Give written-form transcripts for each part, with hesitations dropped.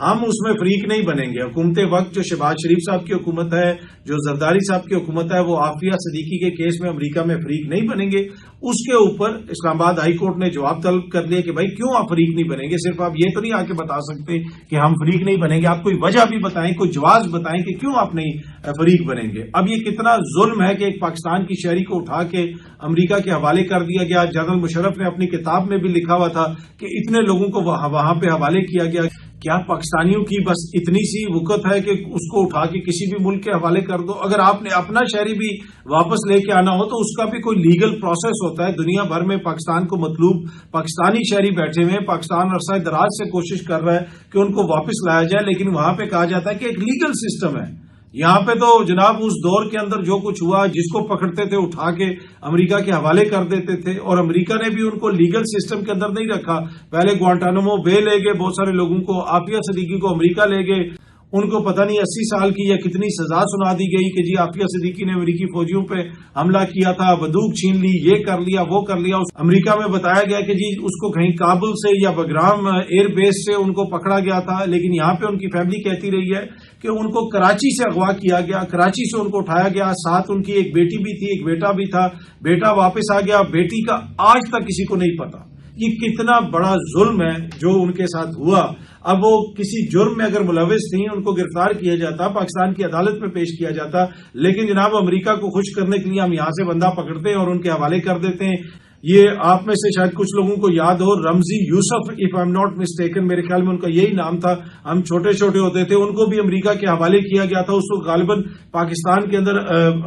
ہم اس میں فریق نہیں بنیں گے. حکومت وقت جو شہباز شریف صاحب کی حکومت ہے، جو زرداری صاحب کی حکومت ہے، وہ عافیہ صدیقی کے کیس میں امریکہ میں فریق نہیں بنیں گے. اس کے اوپر اسلام آباد ہائی کورٹ نے جواب طلب کر لیا کہ بھائی کیوں آپ فریق نہیں بنیں گے. صرف آپ یہ تو نہیں آ کے بتا سکتے کہ ہم فریق نہیں بنیں گے، آپ کوئی وجہ بھی بتائیں، کوئی جواز بتائیں کہ کیوں آپ نہیں فریق بنیں گے. اب یہ کتنا ظلم ہے کہ ایک پاکستان کی شہری کو اٹھا کے امریکہ کے حوالے کر دیا گیا. جنرل مشرف نے اپنی کتاب میں بھی لکھا ہوا تھا کہ اتنے لوگوں کو وہاں پہ حوالے کیا گیا. کیا پاکستانیوں کی بس اتنی سی وقت ہے کہ اس کو اٹھا کے کسی بھی ملک کے حوالے کر دو؟ اگر آپ نے اپنا شہری بھی واپس لے کے آنا ہو تو اس کا بھی کوئی لیگل پروسیس ہوتا ہے. دنیا بھر میں پاکستان کو مطلوب پاکستانی شہری بیٹھے ہوئے ہیں. پاکستان عرصہ دراز سے کوشش کر رہا ہے کہ ان کو واپس لایا جائے، لیکن وہاں پہ کہا جاتا ہے کہ ایک لیگل سسٹم ہے. یہاں پہ تو جناب اس دور کے اندر جو کچھ ہوا، جس کو پکڑتے تھے اٹھا کے امریکہ کے حوالے کر دیتے تھے، اور امریکہ نے بھی ان کو لیگل سسٹم کے اندر نہیں رکھا. پہلے گوانٹانامو بے لے گئے بہت سارے لوگوں کو، عافیہ صدیقی کو امریکہ لے گئے، ان کو پتہ نہیں 80 سال کی یا کتنی سزا سنا دی گئی کہ جی عافیہ صدیقی نے امریکی فوجیوں پہ حملہ کیا تھا، بندوق چھین لی، یہ کر لیا وہ کر لیا. امریکہ میں بتایا گیا کہ جی اس کو کہیں کابل سے یا بگرام ایئر بیس سے ان کو پکڑا گیا تھا، لیکن یہاں پہ ان کی فیملی کہتی رہی ہے کہ ان کو کراچی سے اغوا کیا گیا، کراچی سے ان کو اٹھایا گیا. ساتھ ان کی ایک بیٹی بھی تھی، ایک بیٹا بھی تھا. بیٹا واپس آ گیا، بیٹی کا آج تک کسی کو نہیں پتا. یہ کتنا بڑا ظلم ہے جو ان کے ساتھ ہوا. اب وہ کسی جرم میں اگر ملوث تھیں، ان کو گرفتار کیا جاتا، پاکستان کی عدالت میں پیش کیا جاتا، لیکن جناب امریکہ کو خوش کرنے کے لیے ہم یہاں سے بندہ پکڑتے ہیں اور ان کے حوالے کر دیتے ہیں. یہ آپ میں سے شاید کچھ لوگوں کو یاد ہو، Ramzi Yousef, if I am not mistaken, میرے خیال میں ان کا یہی نام تھا. ہم چھوٹے چھوٹے ہوتے تھے، ان کو بھی امریکہ کے حوالے کیا گیا تھا. اس وقت غالباً پاکستان کے اندر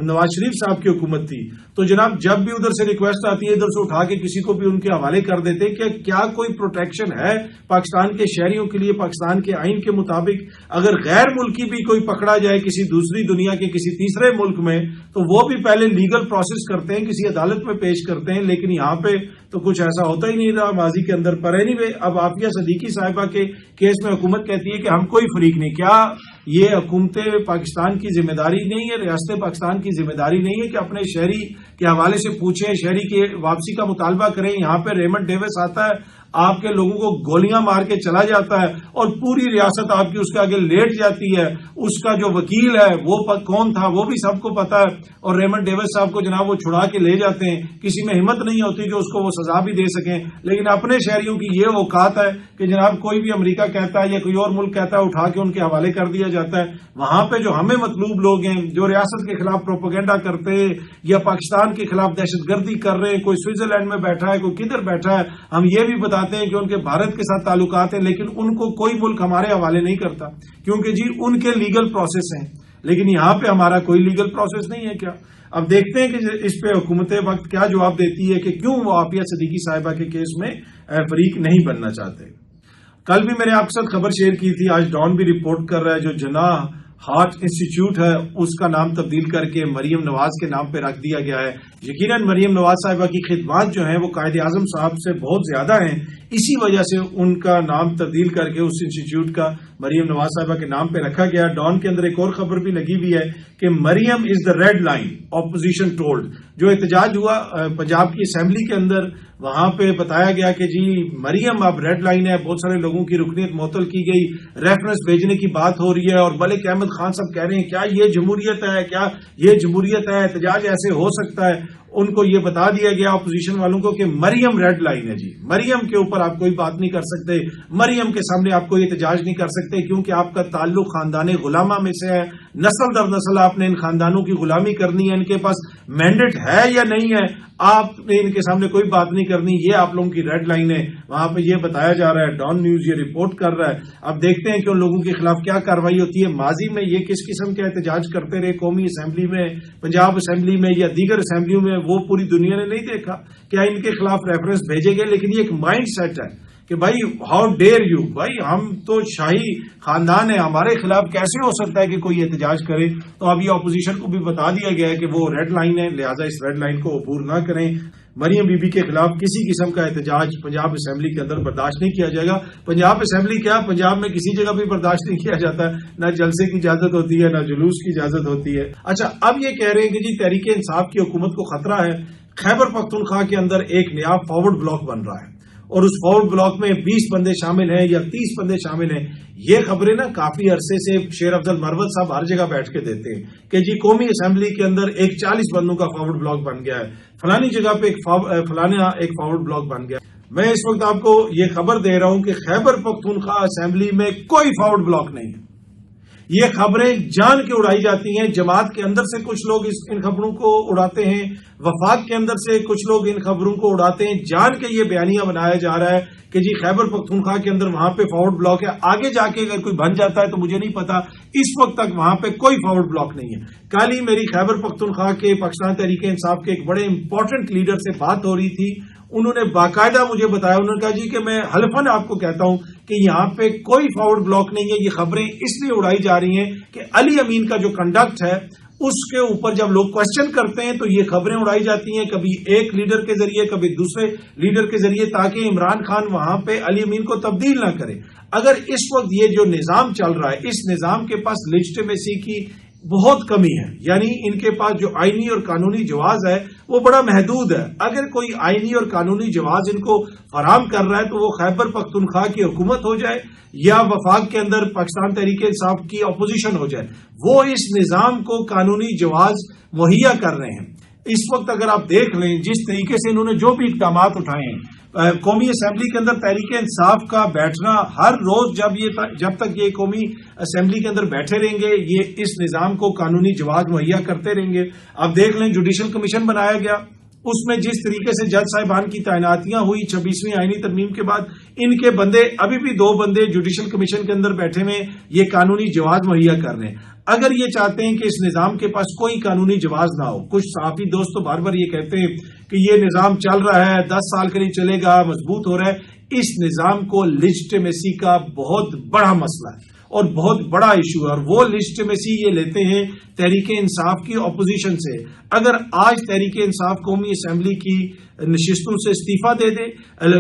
نواز شریف صاحب کی حکومت تھی. تو جناب جب بھی ادھر سے ریکویسٹ آتی ہے ادھر سے اٹھا کے کسی کو بھی ان کے حوالے کر دیتے. کہ کیا کوئی پروٹیکشن ہے پاکستان کے شہریوں کے لیے؟ پاکستان کے آئین کے مطابق اگر غیر ملکی بھی کوئی پکڑا جائے کسی دوسری دنیا کے کسی تیسرے ملک میں تو وہ بھی پہلے لیگل پروسیس کرتے ہیں، کسی عدالت میں پیش کرتے ہیں. لیکن یہاں پہ تو کچھ ایسا ہوتا ہی نہیں رہا ماضی کے اندر. پر اینی وے، اب عافیہ صدیقی صاحبہ کے کیس میں حکومت کہتی ہے کہ ہم کوئی فریق نہیں. کیا یہ حکومت پاکستان کی ذمہ داری نہیں ہے، ریاست پاکستان کی ذمہ داری نہیں ہے کہ اپنے شہری کے حوالے سے پوچھیں، شہری کی واپسی کا مطالبہ کریں؟ یہاں پہ ریمنڈ ڈیوس آتا ہے، آپ کے لوگوں کو گولیاں مار کے چلا جاتا ہے اور پوری ریاست آپ کی اس کے آگے لیٹ جاتی ہے. اس کا جو وکیل ہے وہ کون تھا وہ بھی سب کو پتا ہے، اور ریمنڈ ڈیوس صاحب کو جناب وہ چھڑا کے لے جاتے ہیں. کسی میں ہمت نہیں ہوتی جو اس کو وہ سزا بھی دے سکیں. لیکن اپنے شہریوں کی یہ اوقات ہے کہ جناب کوئی بھی امریکہ کہتا ہے یا کوئی اور ملک کہتا ہے اٹھا کے ان کے حوالے کر دیا جاتا ہے. وہاں پہ جو ہمیں مطلوب لوگ ہیں، جو ریاست کے خلاف پروپیگنڈا کرتے یا پاکستان کے خلاف دہشت گردی کر رہے ہیں، کوئی سوئٹزرلینڈ میں بیٹھا ہے، کوئی کدھر بیٹھا ہے، ہم یہ بھی بتاتے ہیں کہ ان کے بھارت کے ساتھ تعلقات ہیں، لیکن ان کو کوئی ملک ہمارے حوالے نہیں کرتا کیونکہ جی ان کے لیگل پروسیس ہیں. لیکن یہاں پہ ہمارا کوئی لیگل پروسیس نہیں ہے. کیا اب دیکھتے ہیں کہ اس پہ حکومت وقت کیا جواب دیتی ہے کہ کیوں وہ عافیہ صدیقی صاحبہ کے کیس میں فریق نہیں بننا چاہتے. کل بھی میں نے آپ کے ساتھ خبر شیئر کی تھی، آج ڈان بھی رپورٹ کر رہا ہے، جو جناح ہارٹ انسٹیٹیوٹ ہے اس کا نام تبدیل کر کے مریم نواز کے نام پہ رکھ دیا گیا ہے. یقیناً مریم نواز صاحبہ کی خدمات جو ہیں وہ قائد اعظم صاحب سے بہت زیادہ ہیں، اسی وجہ سے ان کا نام تبدیل کر کے اس انسٹیٹیوٹ کا مریم نواز صاحبہ کے نام پہ رکھا گیا. ڈان کے اندر ایک اور خبر بھی لگی ہوئی ہے کہ مریم از دا ریڈ لائن، اپوزیشن ٹولڈ. جو احتجاج ہوا پنجاب کی اسمبلی کے اندر، وہاں پہ بتایا گیا کہ جی مریم اب ریڈ لائن ہے. بہت سارے لوگوں کی رکنیت معطل کی گئی، ریفرنس بھیجنے کی بات ہو رہی ہے، اور ملک احمد خان صاحب کہہ رہے ہیں کیا یہ جمہوریت ہے، کیا یہ جمہوریت ہے، احتجاج ایسے ہو سکتا ہے. ان کو یہ بتا دیا گیا اپوزیشن والوں کو کہ مریم ریڈ لائن ہے. جی مریم کے اوپر آپ کوئی بات نہیں کر سکتے، مریم کے سامنے آپ کوئی احتجاج نہیں کر سکتے، کیونکہ آپ کا تعلق خاندان غلامہ میں سے ہے. نسل در نسل آپ نے ان خاندانوں کی غلامی کرنی ہے، ان کے پاس مینڈیٹ ہے یا نہیں ہے، آپ نے ان کے سامنے کوئی بات نہیں کرنی. یہ آپ لوگوں کی ریڈ لائن ہے. وہاں پہ یہ بتایا جا رہا ہے، ڈان نیوز یہ رپورٹ کر رہا ہے. اب دیکھتے ہیں کہ ان لوگوں کے خلاف کیا کارروائی ہوتی ہے. ماضی میں یہ کس قسم کے احتجاج کرتے رہے قومی اسمبلی میں، پنجاب اسمبلی میں یا دیگر اسمبلیوں میں، وہ پوری دنیا نے نہیں دیکھا. کیا ان کے خلاف ریفرنس بھیجے گئے؟ لیکن یہ ایک مائنڈ سیٹ ہے کہ بھائی ہاؤ ڈیئر یو، بھائی ہم تو شاہی خاندان ہے، ہمارے خلاف کیسے ہو سکتا ہے کہ کوئی احتجاج کرے. تو اب یہ اپوزیشن کو بھی بتا دیا گیا ہے کہ وہ ریڈ لائن ہے، لہٰذا اس ریڈ لائن کو عبور نہ کریں. مریم بی بی کے خلاف کسی قسم کا احتجاج پنجاب اسمبلی کے اندر برداشت نہیں کیا جائے گا. پنجاب اسمبلی کیا، پنجاب میں کسی جگہ بھی برداشت نہیں کیا جاتا ہے، نہ جلسے کی اجازت ہوتی ہے، نہ جلوس کی اجازت ہوتی ہے. اچھا اب یہ کہہ رہے ہیں کہ جی تحریک انصاف کی حکومت کو خطرہ ہے. خیبر پختونخوا کے اندر ایک نیا فارورڈ بلاک بن رہا ہے. اور اس فارورڈ بلاک میں 20 بندے شامل ہیں یا 30 بندے شامل ہیں. یہ خبریں نا کافی عرصے سے شیر افضل مروت صاحب ہر جگہ بیٹھ کے دیتے ہیں کہ جی قومی اسمبلی کے اندر ایک 40 بندوں کا فارورڈ بلاک بن گیا ہے, فلانی جگہ پہ فلانا ایک فارورڈ بلاک بن گیا. میں اس وقت آپ کو یہ خبر دے رہا ہوں کہ خیبر پختونخوا اسمبلی میں کوئی فارورڈ بلاک نہیں ہے. یہ خبریں جان کے اڑائی جاتی ہیں. جماعت کے اندر سے کچھ لوگ ان خبروں کو اڑاتے ہیں, وفاق کے اندر سے کچھ لوگ ان خبروں کو اڑاتے ہیں. جان کے یہ بیانیہ بنایا جا رہا ہے کہ جی خیبر پختونخوا کے اندر وہاں پہ فارورڈ بلاک ہے. آگے جا کے اگر کوئی بن جاتا ہے تو مجھے نہیں پتا. اس وقت تک وہاں پہ کوئی فارورڈ بلاک نہیں ہے. کل ہی میری خیبر پختونخوا کے پاکستان تحریک انصاف کے ایک بڑے امپورٹنٹ لیڈر سے بات ہو رہی تھی. انہوں نے باقاعدہ مجھے بتایا, انہوں نے کہا جی کہ میں حلفاً آپ کو کہتا ہوں کہ یہاں پہ کوئی فارورڈ بلاک نہیں ہے. یہ خبریں اس لیے اڑائی جا رہی ہیں کہ علی امین کا جو کنڈکٹ ہے اس کے اوپر جب لوگ کوشچن کرتے ہیں تو یہ خبریں اڑائی جاتی ہیں, کبھی ایک لیڈر کے ذریعے کبھی دوسرے لیڈر کے ذریعے, تاکہ عمران خان وہاں پہ علی امین کو تبدیل نہ کرے. اگر اس وقت یہ جو نظام چل رہا ہے, اس نظام کے پاس لیجٹمیسی کی بہت کمی ہے. یعنی ان کے پاس جو آئینی اور قانونی جواز ہے وہ بڑا محدود ہے. اگر کوئی آئینی اور قانونی جواز ان کو فراہم کر رہا ہے تو وہ خیبر پختونخوا کی حکومت ہو جائے یا وفاق کے اندر پاکستان تحریک انصاف کی اپوزیشن ہو جائے, وہ اس نظام کو قانونی جواز مہیا کر رہے ہیں. اس وقت اگر آپ دیکھ لیں جس طریقے سے انہوں نے جو بھی اقدامات اٹھائے ہیں, قومی اسمبلی کے اندر تحریک انصاف کا بیٹھنا ہر روز, جب تک یہ قومی اسمبلی کے اندر بیٹھے رہیں گے یہ اس نظام کو قانونی جواز مہیا کرتے رہیں گے. آپ دیکھ لیں جوڈیشل کمیشن بنایا گیا, اس میں جس طریقے سے جج صاحبان کی تعیناتیاں ہوئی 26ویں آئینی ترمیم کے بعد, ان کے بندے ابھی بھی 2 بندے جوڈیشل کمیشن کے اندر بیٹھے ہوئے یہ قانونی جواز مہیا کر رہے ہیں. اگر یہ چاہتے ہیں کہ اس نظام کے پاس کوئی قانونی جواز نہ ہو, کچھ صحافی دوست تو بار بار یہ کہتے ہیں کہ یہ نظام چل رہا ہے 10 سال کے لیے چلے گا, مضبوط ہو رہا ہے. اس نظام کو لیجٹمیسی کا بہت بڑا مسئلہ ہے اور بہت بڑا ایشو ہے, اور وہ لیجٹمیسی یہ لیتے ہیں تحریک انصاف کی اپوزیشن سے. اگر آج تحریک انصاف قومی اسمبلی کی نشستوں سے استعفیٰ دے دے,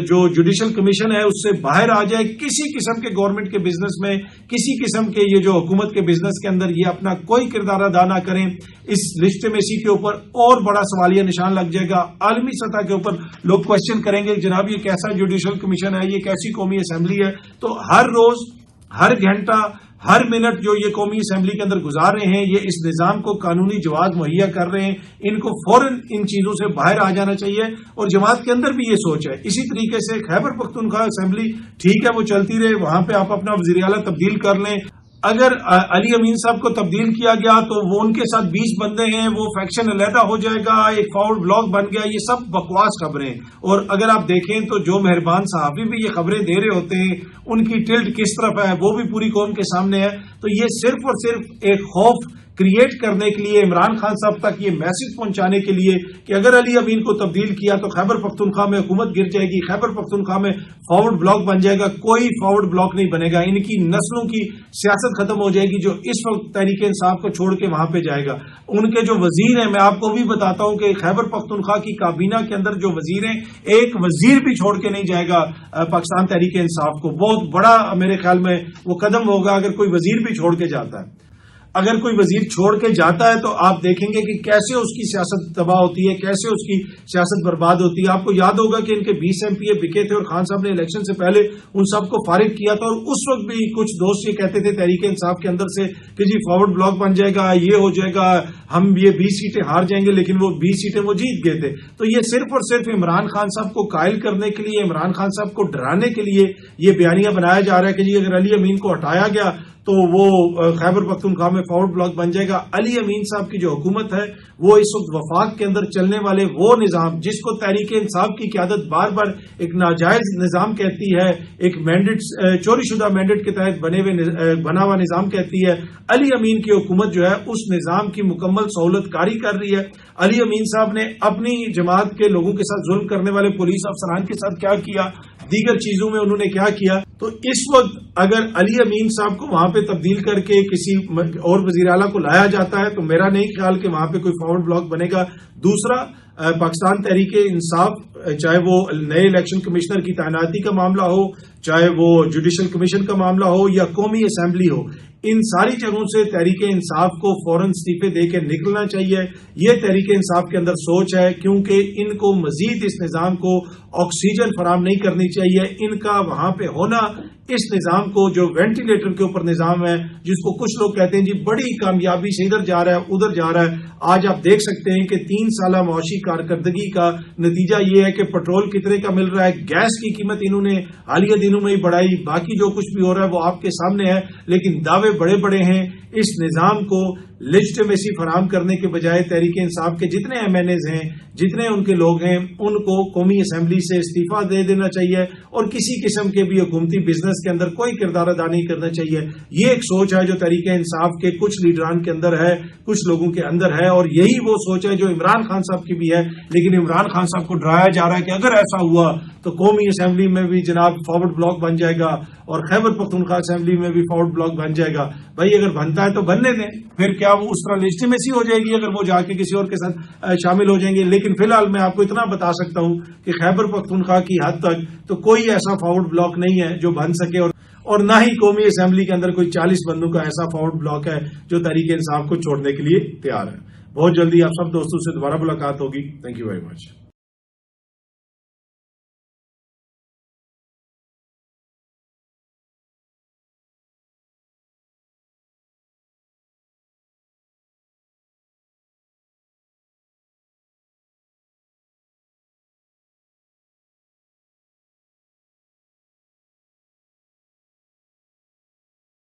جو جوڈیشل کمیشن ہے اس سے باہر آ جائے, کسی قسم کے گورنمنٹ کے بزنس میں, کسی قسم کے یہ جو حکومت کے بزنس کے اندر یہ اپنا کوئی کردار ادا نہ کریں, اس لیجٹمیسی کے اوپر اور بڑا سوالیہ نشان لگ جائے گا. عالمی سطح کے اوپر لوگ کوشچن کریں گے جناب یہ کیسا جوڈیشل کمیشن ہے, یہ کیسی قومی اسمبلی ہے. تو ہر روز, ہر گھنٹہ, ہر منٹ جو یہ قومی اسمبلی کے اندر گزار رہے ہیں یہ اس نظام کو قانونی جواز مہیا کر رہے ہیں. ان کو فوراً ان چیزوں سے باہر آ جانا چاہیے, اور جماعت کے اندر بھی یہ سوچ ہے. اسی طریقے سے خیبر پختونخوا اسمبلی ٹھیک ہے وہ چلتی رہے, وہاں پہ آپ اپنا وزیر اعلیٰ تبدیل کر لیں. اگر علی امین صاحب کو تبدیل کیا گیا تو وہ ان کے ساتھ 20 بندے ہیں, وہ فیکشن علیحدہ ہو جائے گا, ایک فارورڈ بلاک بن گیا. یہ سب بکواس خبریں. اور اگر آپ دیکھیں تو جو مہربان صحافی بھی یہ خبریں دے رہے ہوتے ہیں ان کی ٹلٹ کس طرف ہے وہ بھی پوری قوم کے سامنے ہے. تو یہ صرف اور صرف ایک خوف کریٹ کرنے کے لیے, عمران خان صاحب تک یہ میسج پہنچانے کے لیے کہ اگر علی امین کو تبدیل کیا تو خیبر پختونخوا میں حکومت گر جائے گی, خیبر پختونخوا میں فارورڈ بلاک بن جائے گا. کوئی فارورڈ بلاک نہیں بنے گا. ان کی نسلوں کی سیاست ختم ہو جائے گی جو اس وقت تحریک انصاف کو چھوڑ کے وہاں پہ جائے گا. ان کے جو وزیر ہیں, میں آپ کو بھی بتاتا ہوں کہ خیبر پختونخوا کی کابینہ کے اندر جو وزیر ہیں, ایک وزیر بھی چھوڑ کے نہیں جائے گا پاکستان تحریک انصاف کو. بہت بڑا میرے خیال میں وہ قدم ہوگا اگر کوئی وزیر بھی چھوڑ کے جاتا ہے. اگر کوئی وزیر چھوڑ کے جاتا ہے تو آپ دیکھیں گے کہ کیسے اس کی سیاست تباہ ہوتی ہے, کیسے اس کی سیاست برباد ہوتی ہے. آپ کو یاد ہوگا کہ ان کے 20 MP بکے تھے اور خان صاحب نے الیکشن سے پہلے ان سب کو فارغ کیا تھا, اور اس وقت بھی کچھ دوست یہ کہتے تھے تحریک انصاف کے اندر سے کہ جی فارورڈ بلاک بن جائے گا, یہ ہو جائے گا, ہم یہ 20 سیٹیں ہار جائیں گے. لیکن وہ 20 سیٹیں وہ جیت گئے تھے. تو یہ صرف اور صرف عمران خان صاحب کو قائل کرنے کے لیے, عمران خان صاحب کو ڈرانے کے لیے یہ بیانیہ بنایا جا رہا ہے کہ جی اگر علی امین کو ہٹایا گیا تو وہ خیبر پختونخوا میں فارورڈ بلاک بن جائے گا. علی امین صاحب کی جو حکومت ہے وہ اس وقت وفاق کے اندر چلنے والے وہ نظام جس کو تحریک انصاف کی قیادت بار بار ایک ناجائز نظام کہتی ہے, ایک مینڈیٹ, چوری شدہ مینڈیٹ کے تحت بنا ہوا نظام کہتی ہے, علی امین کی حکومت جو ہے اس نظام کی مکمل سہولت کاری کر رہی ہے. علی امین صاحب نے اپنی جماعت کے لوگوں کے ساتھ ظلم کرنے والے پولیس افسران کے ساتھ کیا کیا, دیگر چیزوں میں انہوں نے کیا کیا. تو اس وقت اگر علی امین صاحب کو وہاں پہ تبدیل کر کے کسی اور وزیر اعلیٰ کو لایا جاتا ہے تو میرا نہیں خیال کہ وہاں پہ کوئی فارورڈ بلاک بنے گا. دوسرا، پاکستان تحریک انصاف چاہے وہ نئے الیکشن کمشنر کی تعیناتی کا معاملہ ہو، چاہے وہ جوڈیشل کمیشن کا معاملہ ہو یا قومی اسمبلی ہو، ان ساری جگہوں سے تحریک انصاف کو فوراً استعفے دے کے نکلنا چاہیے. یہ تحریک انصاف کے اندر سوچ ہے، کیونکہ ان کو مزید اس نظام کو آکسیجن فراہم نہیں کرنی چاہیے. ان کا وہاں پہ ہونا اس نظام کو، جو وینٹیلیٹر کے اوپر نظام ہے، جس کو کچھ لوگ کہتے ہیں جی بڑی کامیابی سے ادھر جا رہا ہے ادھر جا رہا ہے، آج آپ دیکھ سکتے ہیں کہ 3 سالہ معاشی کارکردگی کا نتیجہ یہ ہے کہ پٹرول کتنے کا مل رہا ہے، گیس کی قیمت انہوں نے حالیہ دنوں میں ہی بڑھائی، باقی جو کچھ بھی ہو رہا ہے وہ آپ کے سامنے ہے. لیکن دعوے بڑے بڑے ہیں. اس نظام کو لیجٹمیسی فراہم کرنے کے بجائے تحریک انصاف کے جتنے ایم این ایز ہیں، جتنے ان کے لوگ ہیں، ان کو قومی اسمبلی سے استعفیٰ دے دینا چاہیے اور کسی قسم کے بھی حکومتی بزنس کے اندر کوئی کردار ادا نہیں کرنا چاہیے. یہ ایک سوچ ہے جو تحریک انصاف کے کچھ لیڈران کے اندر ہے، کچھ لوگوں کے اندر ہے، اور یہی وہ سوچ ہے جو عمران خان صاحب کی بھی ہے. لیکن عمران خان صاحب کو ڈرایا جا رہا ہے کہ اگر ایسا ہوا تو قومی اسمبلی میں بھی جناب فارورڈ بلاک بن جائے گا اور خیبر پختونخوا اسمبلی میں بھی فارورڈ بلاک بن جائے گا. بھائی اگر بنتا ہے تو بننے دیں، پھر کیا وہ اس طرح لیجٹمیسی ہو جائے گی اگر وہ جا کے کسی اور کے ساتھ شامل ہو جائیں گے. لیکن فی الحال میں آپ کو اتنا بتا سکتا ہوں کہ خیبر پختونخوا کی حد تک تو کوئی ایسا فارورڈ بلاک نہیں ہے جو بن سکے، اور نہ ہی قومی اسمبلی کے اندر کوئی 40 بندوں کا ایسا فارورڈ بلاک ہے جو تحریک انصاف کو چھوڑنے کے لیے تیار ہے. بہت جلدی آپ سب دوستوں سے دوبارہ ملاقات ہوگی. Thank you very much.